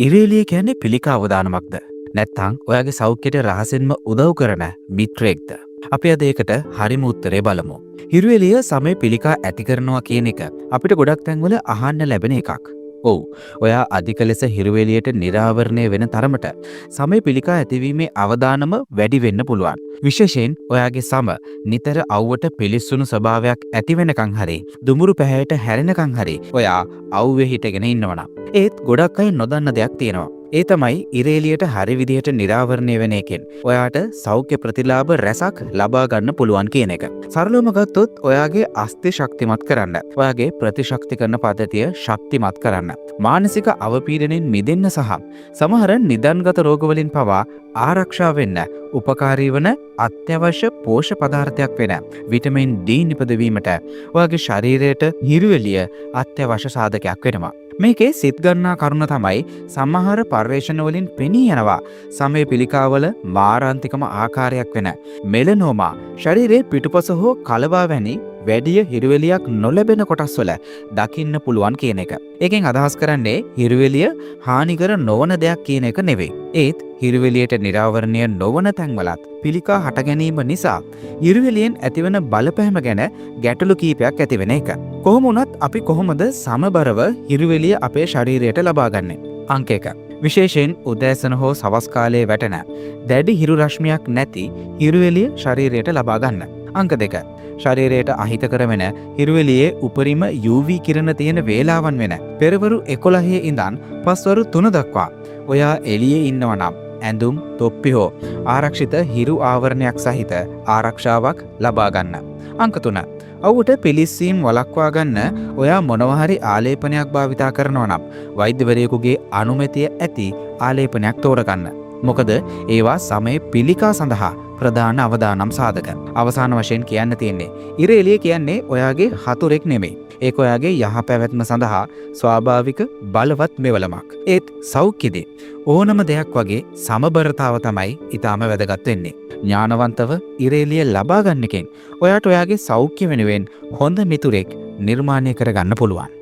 ඉරේලිය කියන්නේ පිළිකා අවදානමක්ද? නැත්නම් ඔයාගේ සෞඛ්‍යයට රහසෙන්ම උදව් කරන මිත්‍රයෙක්ද? අපි අද ඒකට හරිම උත්තරේ බලමු. හිරුවෙලිය සමය පිළිකා ඇති කරනවා කියන එක අපිට ගොඩක් තැන්වල අහන්න ලැබෙන එකක්. ඔව්. ඔයා අධික ලෙස හිරුවෙලියට නිරාවරණය වෙන තරමට සමය පිළිකා ඇතිවීමේ අවදානම වැඩි වෙන්න පුළුවන්. විශේෂයෙන් ඔයාගේ සම නිතර අවුවට පිලිස්සුණු ස්වභාවයක් ඇති වෙනකන් හරි දුමුරු පැහැයට හැරෙනකන් හරි ඔයා අවුවේ හිටගෙන ඉන්නවනම් ඒත් ගොඩක් අය නොදන්න දෙයක් තියෙනවා. ඒ තමයි ඉරේලියට හරි විදිහට නිරාවරණය වෙන එකෙන් ඔයාට සෞඛ්‍ය ප්‍රතිලාභ රැසක් ලබා ගන්න පුළුවන් කියන එක. සරලවම ගත්තොත් ඔයාගේ අස්ථි ශක්තිමත් කරන්න, ඔයාගේ ප්‍රතිශක්තිකරණ පද්ධතිය ශක්තිමත් කරන්න, මානසික අවපීඩනයෙන් මිදෙන්න සහ සමහර නිදන්ගත රෝගවලින් පවා ආරක්ෂා වෙන්න උපකාරී වන අත්‍යවශ්‍ය පෝෂ්‍ය පදාර්ථයක් වෙන විටමින් D නිපදවීමට ඔයාගේ ශරීරයට හිරුවෙලිය අත්‍යවශ්‍ය සාධකයක් වෙනවා. මේකේ සිත් ගන්නා කරුණ තමයි සමහර පර්යේෂණ වලින් පෙනී යනවා සමය පිළිකාවල මාරාන්තිකම ආකාරයක් වෙන මෙලනෝමා ශරීරයේ පිටුපස හෝ කලවා වැනි වැඩිය හිරුවෙලියක් නොලැබෙන කොටස් වල දකින්න පුළුවන් කියන එක. ඒකෙන් අදහස් කරන්නේ හිරුවෙලිය හානිකර නොවන දෙයක් කියන එක නෙවෙයි. ඒත් හිරුවෙලියට නිරාවරණය නොවන තැන්වලත් පිළිකා හට ගැනීම නිසා හිරුවෙලියෙන් ඇතිවන බලපෑම ගැන ගැටලු කීපයක් ඇති වෙන එක. කොහොම වුණත් අපි කොහොමද සමබරව හිරුවෙලිය අපේ ශරීරයට ලබා ගන්නේ? අංක 1. විශේෂයෙන් උදෑසන හෝ සවස් කාලයේ වැටෙන දැඩි හිරු රශ්මියක් නැති හිරුවෙලිය ශරීරයට ලබා ගන්න. අංක 2. ශරීරයට අහිතකර වෙන හිරුවෙලියේ උපරිම UV කිරණ තියෙන වේලාවන් වෙන පෙරවරු 11 ඉඳන් පස්වරු 3 දක්වා ඔයා එළියේ ඉන්නවා නම් ඇඳුම් තොප්පි හෝ ආරක්ෂිත හිරු ආවරණයක් සහිත ආරක්ෂාවක් ලබා ගන්න. අංක 3. අවුට පිලිස්සීම් වළක්වා ගන්න ඔයා මොනවා හරි ආලේපනයක් භාවිතා කරනවා නම් වෛද්‍යවරයෙකුගේ අනුමැතිය ඇති ආලේපනයක් තෝරගන්න. මොකද ඒවා සමය පිළිකා සඳහා ප්‍රධාන අවදානම් සාධක. අවසාන වශයෙන් කියන්න තියෙන්නේ ඉරේලිය කියන්නේ ඔයාගේ හතුරෙක් නෙමෙයි. ඒක ඔයාගේ යහපැවැත්ම සඳහා ස්වාභාවික බලවත් මෙවලමක්. ඒත් සෞඛ්‍යදී ඕනම දෙයක් වගේ සමබරතාව තමයි ඊටාම වැදගත් වෙන්නේ. ඥානවන්තව ඉරේලිය ලබා ගන්න එකෙන් ඔයාට ඔයාගේ සෞඛ්‍ය වෙනුවෙන් හොඳ මිතුරෙක් නිර්මාණය කරගන්න පුළුවන්.